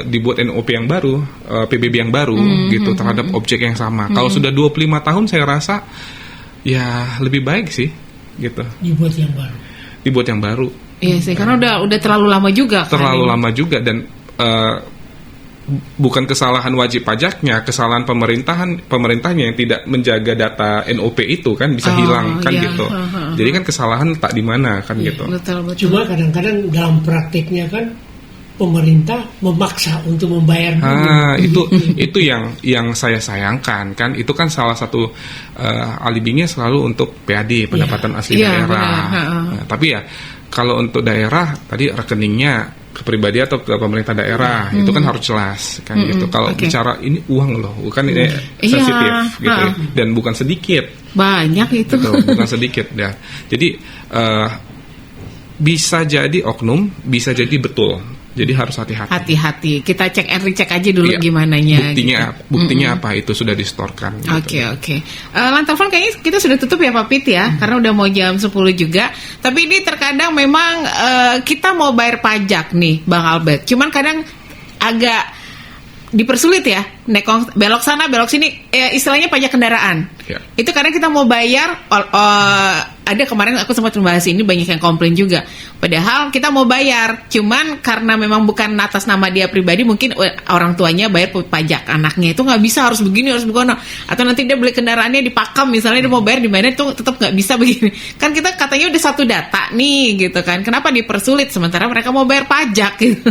dibuat NOP yang baru, PBB yang baru gitu terhadap objek yang sama. Kalau sudah 25 tahun saya rasa ya lebih baik sih gitu. Dibuat yang baru. Iya sih, karena udah terlalu lama juga kan. Terlalu lama juga dan bukan kesalahan wajib pajaknya, kesalahan pemerintahnya yang tidak menjaga data NOP itu kan bisa hilang kan gitu. Jadi kan kesalahan tak di mana kan gitu. Betul. Cuma kadang-kadang dalam praktiknya kan pemerintah memaksa untuk membayar dulu. Itu yang saya sayangkan kan. Itu kan salah satu alibinya selalu untuk PAD, pendapatan asli daerah. Nah, tapi ya kalau untuk daerah tadi rekeningnya ke pribadi atau ke pemerintah daerah itu kan harus jelas kan gitu. Kalau bicara ini uang loh, bukan ini sensitif gitu ya. Dan bukan sedikit. Banyak itu. Betul, bukan sedikit ya. Jadi bisa jadi oknum, bisa jadi betul. Jadi harus hati-hati. Hati-hati. Kita cek and recheck aja dulu gimananya. Buktinya apa itu sudah distorkan. Oke. Line telepon kayaknya kita sudah tutup ya Pak Pit ya, karena udah mau jam 10 juga. Tapi ini terkadang memang kita mau bayar pajak nih Bang Albert. Cuman kadang agak dipersulit ya, belok sana belok sini, istilahnya pajak kendaraan. Itu kadang kita mau bayar, ada kemarin aku sempat membahas ini, banyak yang komplain juga. Padahal kita mau bayar, cuman karena memang bukan atas nama dia pribadi, mungkin orang tuanya bayar pajak anaknya itu nggak bisa, harus begini harus begono. Atau nanti dia beli kendaraannya di Pakam misalnya, dia mau bayar di mana itu tetap nggak bisa begini. Kan kita katanya udah satu data nih gitu kan, kenapa dipersulit sementara mereka mau bayar pajak gitu.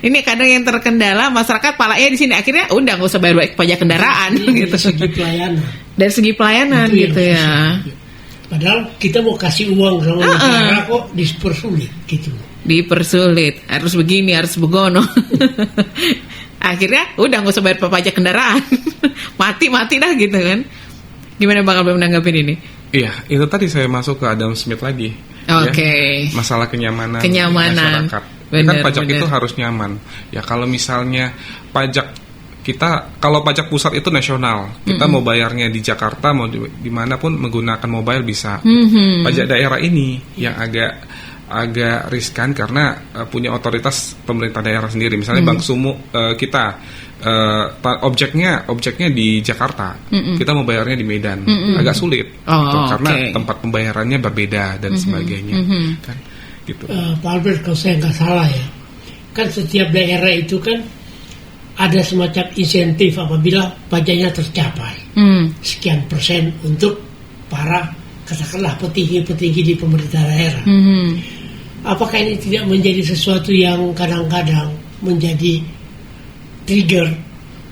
Ini kadang yang terkendala masyarakat palanya di sini, akhirnya udah nggak usah bayar pajak kendaraan gitu. Dari segi pelayanan itu gitu ya. Padahal kita mau kasih uang sama negara kok dipersulit gitu. Dipersulit, harus begini, harus begono. Akhirnya udah nggak usah bayar pajak kendaraan. mati dah gitu kan. Gimana Bang Albert menanggapin ini? Iya, itu tadi saya masuk ke Adam Smith lagi. Oke. Ya, masalah kenyamanan masyarakat. Kan pajak itu harus nyaman. Ya kalau misalnya pajak kita, kalau pajak pusat itu nasional, kita mau bayarnya di Jakarta, mau dimanapun menggunakan mobile bisa. Pajak daerah ini yang agak riskan karena punya otoritas pemerintah daerah sendiri. Misalnya Bank Sumuk kita objeknya di Jakarta, kita mau bayarnya di Medan, agak sulit karena tempat pembayarannya berbeda dan sebagainya. Kan, gitu. Pak Albert, kalau saya nggak salah ya, kan setiap daerah itu kan ada semacam insentif apabila pajaknya tercapai sekian persen untuk para katakanlah petinggi-petinggi di pemerintah daerah. Apakah ini tidak menjadi sesuatu yang kadang-kadang menjadi trigger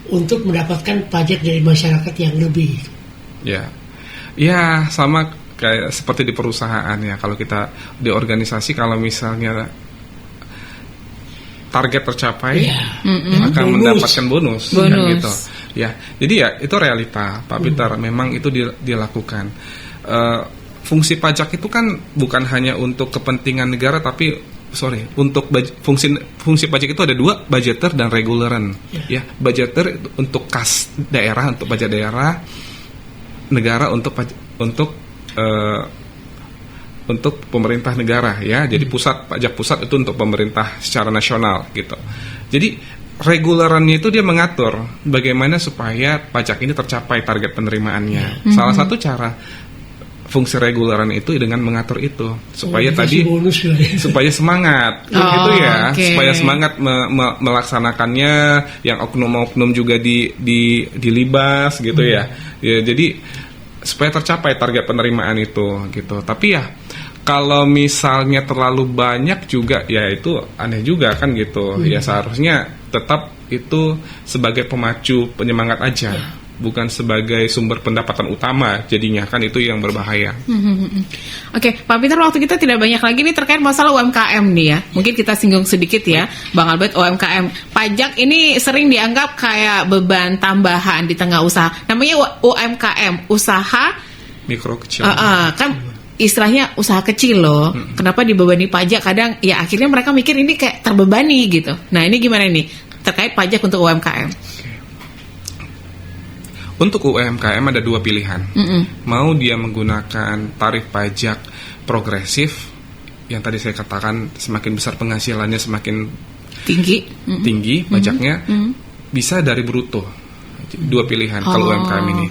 untuk mendapatkan pajak dari masyarakat yang lebih? Ya sama kayak seperti di perusahaan ya. Kalau kita di organisasi, kalau misalnya target tercapai akan mendapatkan bonus. Kan gitu. Ya, jadi ya itu realita Pak Peter, memang itu dilakukan. Fungsi pajak itu kan bukan hanya untuk kepentingan negara, tapi untuk fungsi pajak itu ada dua, budgeter dan reguleran. Ya, budgeter untuk kas daerah, untuk pajak daerah, negara untuk pemerintah negara ya. Jadi pajak pusat itu untuk pemerintah secara nasional gitu. Jadi regulerannya itu dia mengatur bagaimana supaya pajak ini tercapai target penerimaannya. Salah satu cara fungsi reguleran itu dengan mengatur itu supaya supaya semangat gitu ya, supaya semangat melaksanakannya, yang oknum-oknum juga dilibas gitu ya. Jadi supaya tercapai target penerimaan itu gitu. Tapi ya kalau misalnya terlalu banyak juga ya itu aneh juga kan gitu. Ya seharusnya tetap itu sebagai pemacu penyemangat aja, bukan sebagai sumber pendapatan utama, jadinya kan itu yang berbahaya. Oke, Pak Peter, waktu kita tidak banyak lagi nih terkait masalah UMKM nih ya. Mungkin kita singgung sedikit ya, Bang Albert. UMKM, pajak ini sering dianggap kayak beban tambahan di tengah usaha. Namanya UMKM, usaha mikro kecil. Kan istilahnya usaha kecil loh. Kenapa dibebani pajak? Kadang ya akhirnya mereka mikir ini kayak terbebani gitu. Nah ini gimana nih terkait pajak untuk UMKM? Untuk UMKM ada dua pilihan. Mau dia menggunakan tarif pajak progresif, yang tadi saya katakan semakin besar penghasilannya semakin tinggi pajaknya, bisa dari bruto. Dua pilihan kalau UMKM ini.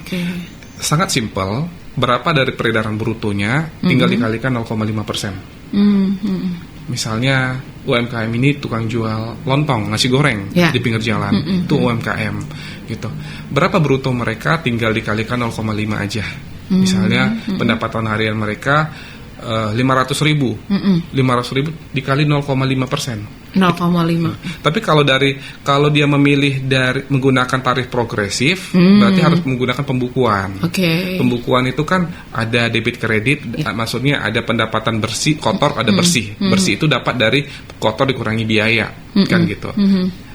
Sangat simpel. Berapa dari peredaran brutonya tinggal dikalikan 0,5%. Misalnya UMKM ini tukang jual lontong, nasi goreng Ya. di pinggir jalan, itu UMKM gitu. Berapa bruto mereka tinggal dikalikan 0,5 aja. Misalnya pendapatan harian mereka 500.000, 500.000 dikali 0,5%. 0,5. Tapi kalau dia memilih menggunakan tarif progresif, berarti harus menggunakan pembukuan. Oke. Pembukuan itu kan ada debit kredit, maksudnya ada pendapatan bersih, kotor, ada bersih. Bersih itu dapat dari kotor dikurangi biaya, kan gitu.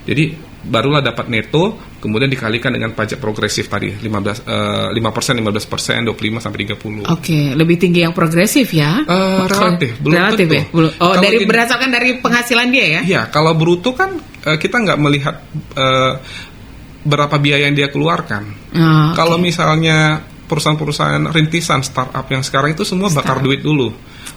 Jadi barulah dapat neto, kemudian dikalikan dengan pajak progresif tadi 5%, 15%, 25 sampai 30. Oke, lebih tinggi yang progresif ya? Relatif, belum relatif tentu. ya? Belum. Oh, Kalau dari gini- berdasarkan dari penghasilan dia ya? Ya, kalau bruto kan kita nggak melihat berapa biaya yang dia keluarkan. Oh, Kalau misalnya perusahaan-perusahaan rintisan startup yang sekarang itu semua bakar duit dulu,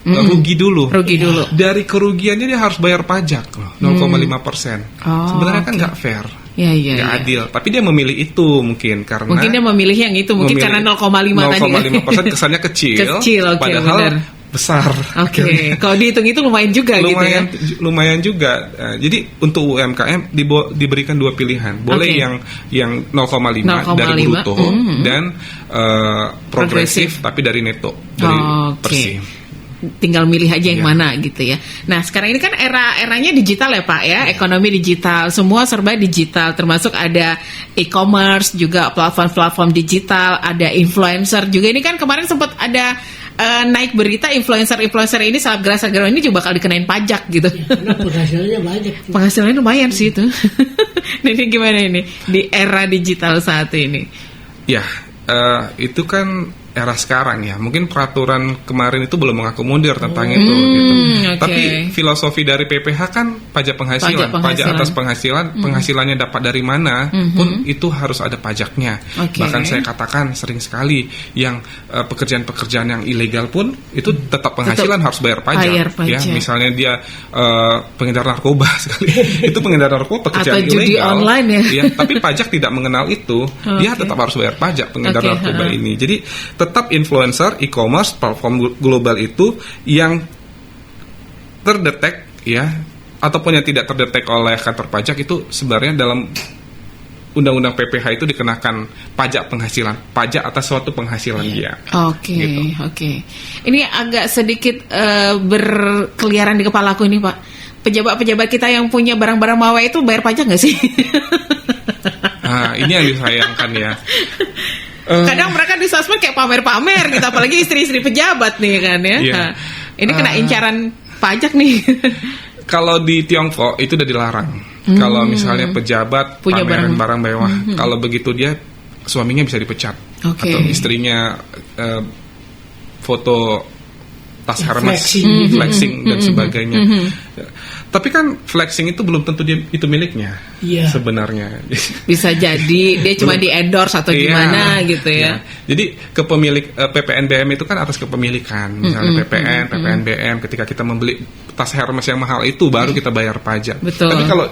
rugi dulu. Rugi dulu. Dari kerugiannya dia harus bayar pajak loh, 0,5%. Oh, Sebenarnya kan oke. nggak fair, Ya, ya, nggak ya. adil. Tapi dia memilih itu mungkin karena Mungkin dia memilih yang itu, mungkin karena 0,5 tadi. 0,5% kesannya kecil, Kecil, oke, padahal benar. besar. Oke, kalau dihitung-hitung lumayan juga gitu ya. Lumayan juga. Jadi untuk UMKM diberikan dua pilihan. Boleh Oke. yang 0,5 dari 0,5, bruto dan progresif tapi dari neto, dari Oke. bersih. Tinggal milih aja yang Iya. mana gitu ya. Nah, sekarang ini kan eranya digital ya Pak ya, ekonomi digital, semua serba digital, termasuk ada e-commerce juga, platform-platform digital, ada influencer juga. Ini kan kemarin sempat ada naik berita influencer ini selebgram ini juga bakal dikenain pajak gitu. Karena penghasilannya banyak. Penghasilannya lumayan sih itu. Ini gimana ini di era digital saat ini? Ya, itu kan era sekarang ya. Mungkin peraturan kemarin itu belum mengakomodir tentang itu gitu. oke. Tapi filosofi dari PPH kan pajak penghasilan, pajak atas penghasilan, penghasilannya dapat dari mana pun itu harus ada pajaknya. Oke. Bahkan saya katakan sering sekali yang pekerjaan-pekerjaan yang ilegal pun itu tetap penghasilan harus bayar pajak. Bayar Ya, pajak. misalnya dia pengedar narkoba sekali. Itu pengedar narkoba pekerjaan Atau judi ilegal. online ya. Tapi pajak tidak mengenal itu. Dia Oke. tetap harus bayar pajak pengedar Oke, narkoba ha-ha. ini. Jadi tetap influencer, e-commerce, platform global itu yang terdetek ya, ataupun yang tidak terdetek oleh kantor pajak itu sebenarnya dalam Undang-Undang PPH itu dikenakan pajak penghasilan, pajak atas suatu penghasilan dia. Oke, Gitu. oke. Ini agak sedikit berkeliaran di kepalaku ini Pak. Pejabat-pejabat kita yang punya barang-barang mewah itu bayar pajak nggak sih? Nah, ini yang disayangkan ya. Kadang mereka di sosmed kayak pamer-pamer gitu, apalagi istri-istri pejabat nih kan ya. Iya. Nah, ini kena incaran pajak nih. Kalau di Tiongkok itu udah dilarang. Kalau misalnya pejabat Punya pameran barang mewah, kalau begitu dia suaminya bisa dipecat, Oke. atau istrinya foto tas Hermes, Flexing. flexing dan sebagainya. Tapi kan flexing itu belum tentu dia itu miliknya Iya. sebenarnya. Bisa jadi dia cuma di endorse atau Iya, gimana gitu ya. iya. Jadi kepemilik PPNBM itu kan atas kepemilikan. Misalnya PPNBM ketika kita membeli tas Hermes yang mahal itu baru kita bayar pajak. Betul. Tapi kalau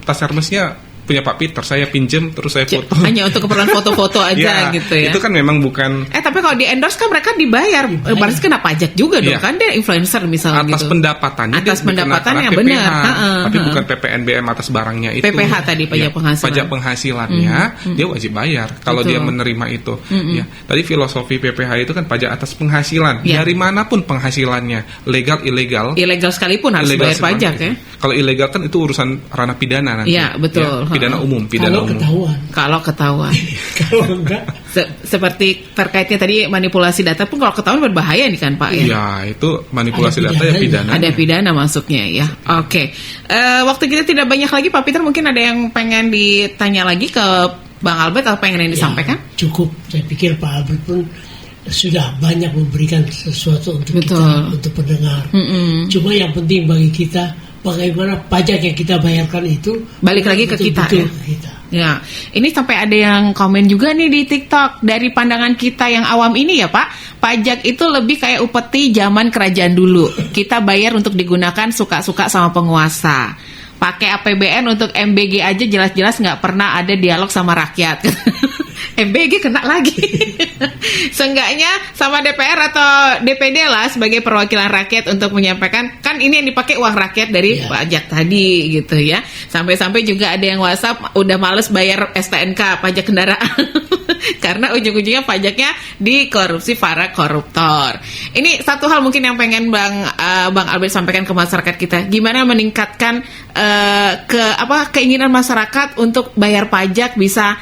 tas Hermesnya punya Pak Peter, saya pinjem terus saya foto. Hanya untuk keperluan foto-foto aja Ya, gitu ya. Itu kan memang bukan Tapi kalau di endorse kan mereka dibayar. Berarti kena pajak juga dong Iya. kan, dia influencer misalnya atas gitu. pendapatannya. Atas dia pendapatannya, dikenakan benar. PPH, Ha-ha, tapi ha-ha. bukan PPNBM atas barangnya itu. PPH tadi, pajak Ya, penghasilan. Pajak penghasilannya dia wajib bayar kalau Betul. dia menerima itu. Ya, tadi filosofi PPH itu kan pajak atas penghasilan. Ya. Dari manapun penghasilannya, legal ilegal. Ilegal sekalipun harus Ilegal bayar sebenarnya pajak itu. ya. Kalau ilegal kan itu urusan ranah pidana nanti. Iya, betul. Ya, pidana umum, pidana Kalau umum. ketahuan. Kalau ketahuan. Kalau enggak, Seperti terkaitnya tadi manipulasi data pun kalau ketahuan berbahaya nih kan Pak ya. Ya, itu manipulasi Ada data ya pidananya. pidana. Ada pidana masuknya ya. Oke. Waktu kita tidak banyak lagi Pak Peter, mungkin ada yang pengen ditanya lagi ke Bang Albert atau pengen yang disampaikan? ya, cukup. Saya pikir Pak Albert pun sudah banyak memberikan sesuatu untuk Betul. kita, untuk pendengar. Cuma yang penting bagi kita, bagaimana pajak yang kita bayarkan itu Balik lagi ke kita, betul-betul ya? ke kita. Ya, ini sampai ada yang komen juga nih di TikTok. Dari pandangan kita yang awam ini ya Pak, pajak itu lebih kayak upeti zaman kerajaan dulu. Kita bayar untuk digunakan suka-suka sama penguasa. Pakai APBN untuk MBG aja jelas-jelas nggak pernah ada dialog sama rakyat. MBG kena lagi. Seenggaknya sama DPR atau DPD lah sebagai perwakilan rakyat untuk menyampaikan, kan ini yang dipakai uang rakyat dari pajak tadi gitu ya. Sampai-sampai juga ada yang WhatsApp udah males bayar STNK pajak kendaraan karena ujung-ujungnya pajaknya dikorupsi para koruptor. Ini satu hal mungkin yang pengen Bang Albert sampaikan ke masyarakat kita, gimana meningkatkan keinginan masyarakat untuk bayar pajak bisa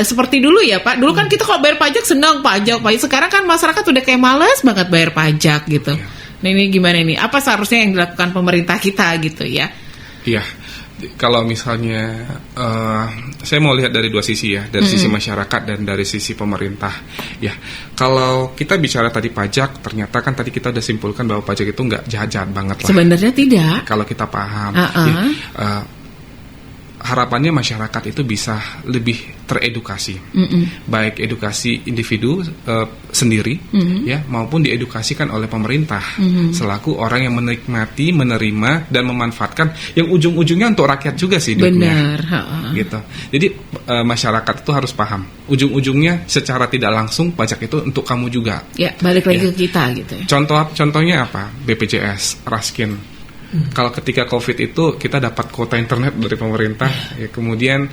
seperti dulu ya Pak. Dulu kan kita kalau bayar pajak senang pajak. Sekarang kan masyarakat udah kayak males banget bayar pajak gitu. Nah ini gimana nih? Apa seharusnya yang dilakukan pemerintah kita gitu ya? Iya. Kalau misalnya saya mau lihat dari dua sisi ya, dari sisi masyarakat dan dari sisi pemerintah. Ya, kalau kita bicara tadi pajak, ternyata kan tadi kita udah simpulkan bahwa pajak itu nggak jahat-jahat banget lah. Sebenarnya tidak. Kalau kita paham. Harapannya masyarakat itu bisa lebih teredukasi, baik edukasi individu sendiri, ya, maupun diedukasikan oleh pemerintah selaku orang yang menikmati, menerima dan memanfaatkan, yang ujung-ujungnya untuk rakyat juga sih. Benar. Gitu. Jadi masyarakat itu harus paham, ujung-ujungnya secara tidak langsung pajak itu untuk kamu juga. Ya, balik lagi ke kita gitu. Contohnya apa? BPJS, Raskin. Kalau ketika COVID itu kita dapat kuota internet dari pemerintah, ya, kemudian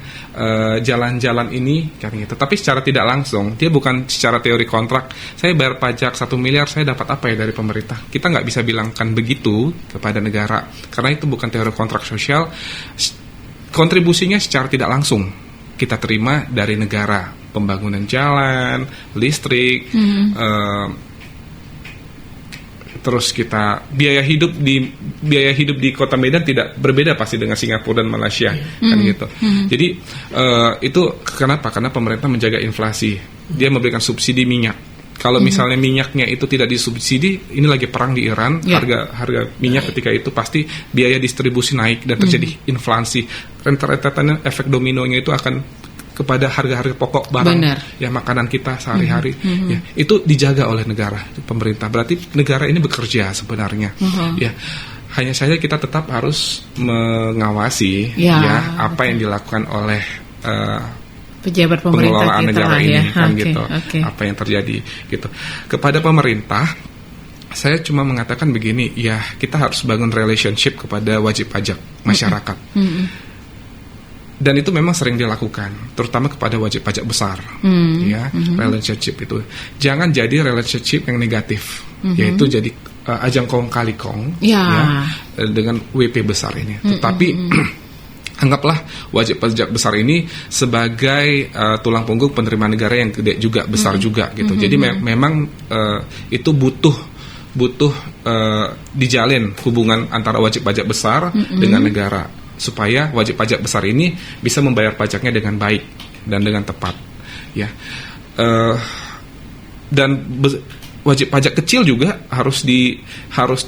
jalan-jalan ini kan gitu. Tapi secara tidak langsung, dia bukan secara teori kontrak. Saya bayar pajak 1 miliar, saya dapat apa ya dari pemerintah? Kita nggak bisa bilangkan begitu kepada negara, karena itu bukan teori kontrak sosial. Kontribusinya secara tidak langsung kita terima dari negara, pembangunan jalan, listrik. Terus kita biaya hidup di Kota Medan tidak berbeda pasti dengan Singapura dan Malaysia kan gitu. Jadi itu kenapa? Karena pemerintah menjaga inflasi. Dia memberikan subsidi minyak. Kalau misalnya minyaknya itu tidak disubsidi, ini lagi perang di Iran, harga minyak ketika itu pasti biaya distribusi naik dan terjadi inflasi. Rentetannya efek dominonya itu akan kepada harga-harga pokok barang, ya, makanan kita sehari-hari, ya, itu dijaga oleh negara, pemerintah. Berarti negara ini bekerja sebenarnya, ya. Hanya saja kita tetap harus mengawasi, ya apa yang dilakukan oleh pejabat pemerintah pengelolaan kita negara ini, kan gitu, apa yang terjadi, gitu. Kepada pemerintah, saya cuma mengatakan begini, ya, kita harus bangun relationship kepada wajib pajak masyarakat. Dan itu memang sering dilakukan, terutama kepada wajib pajak besar, ya, relationship itu. Jangan jadi relationship yang negatif, yaitu jadi ajang kong kali kong, ya, dengan WP besar ini. Tetapi anggaplah wajib pajak besar ini sebagai tulang punggung penerima negara yang gede juga, besar juga, gitu. Jadi memang itu butuh dijalin hubungan antara wajib pajak besar dengan negara, supaya wajib pajak besar ini bisa membayar pajaknya dengan baik dan dengan tepat, ya. Dan wajib pajak kecil juga harus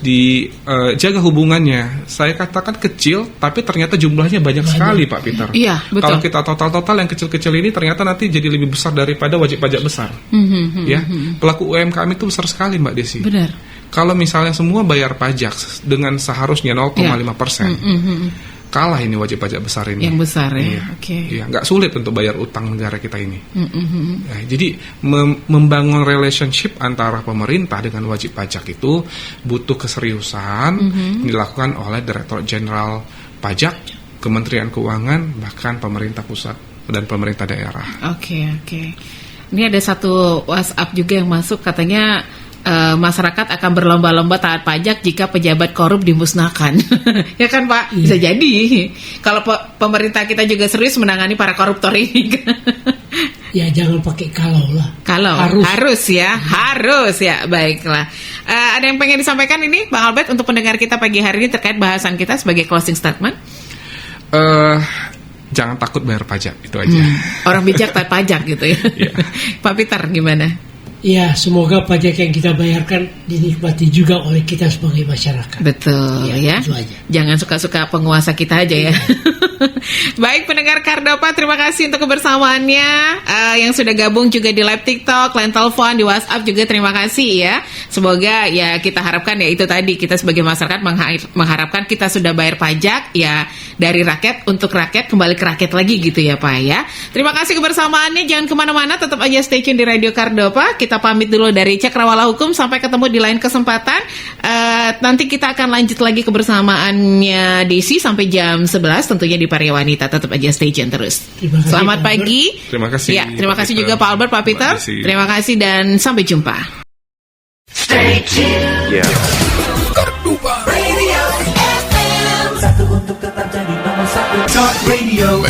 dijaga hubungannya. Saya katakan kecil, tapi ternyata jumlahnya banyak sekali, Pak Peter. Iya, betul. Kalau kita total yang kecil-kecil ini ternyata nanti jadi lebih besar daripada wajib pajak besar. Ya, pelaku UMKM itu besar sekali, Mbak Desi. Benar. Kalau misalnya semua bayar pajak dengan seharusnya 0,5%. Kalah ini wajib pajak besar ini. Yang besar ya. Iya. Iya, nggak sulit untuk bayar utang negara kita ini. Ya, jadi membangun relationship antara pemerintah dengan wajib pajak itu butuh keseriusan, dilakukan oleh Direktorat Jenderal Pajak, Kementerian Keuangan, bahkan pemerintah pusat dan pemerintah daerah. Oke. Ini ada satu WhatsApp juga yang masuk, katanya masyarakat akan berlomba-lomba taat pajak jika pejabat korup dimusnahkan. Ya kan Pak? Bisa jadi. Kalau pemerintah kita juga serius menangani para koruptor ini. Ya jangan pakai kalau lah. Kalau harus ya. Baiklah. Ada yang pengen disampaikan ini Bang Albert untuk pendengar kita pagi hari ini terkait bahasan kita sebagai closing statement? Jangan takut bayar pajak, itu aja. Orang bijak taat pajak gitu ya. Pak Peter gimana? Ya, semoga pajak yang kita bayarkan dinikmati juga oleh kita sebagai masyarakat. Betul ya. Itu aja. Jangan suka-suka penguasa kita aja ya. Baik pendengar Kardopa, terima kasih untuk kebersamaannya. Yang sudah gabung juga di live TikTok, line telepon, di WhatsApp juga terima kasih ya. Semoga ya kita harapkan ya itu tadi, kita sebagai masyarakat mengharapkan kita sudah bayar pajak ya dari rakyat untuk rakyat, kembali ke rakyat lagi gitu ya Pak ya. Terima kasih kebersamaannya, jangan kemana-mana, tetap aja stay tune di Radio Kardopa. Kita pamit dulu dari Cakrawala Hukum, sampai ketemu di lain kesempatan. Nanti kita akan lanjut lagi kebersamaannya Desi sampai jam 11 tentunya di Parya Wanita. Tetap aja stay tune terus. Selamat pagi. Terima kasih. Ya, terima kasih juga Pak Albert, Pak Peter. Terima kasih dan sampai jumpa. Stay tuned. Kardopa Radio FM. Satu untuk tetap jadi nomor satu. Talk Radio.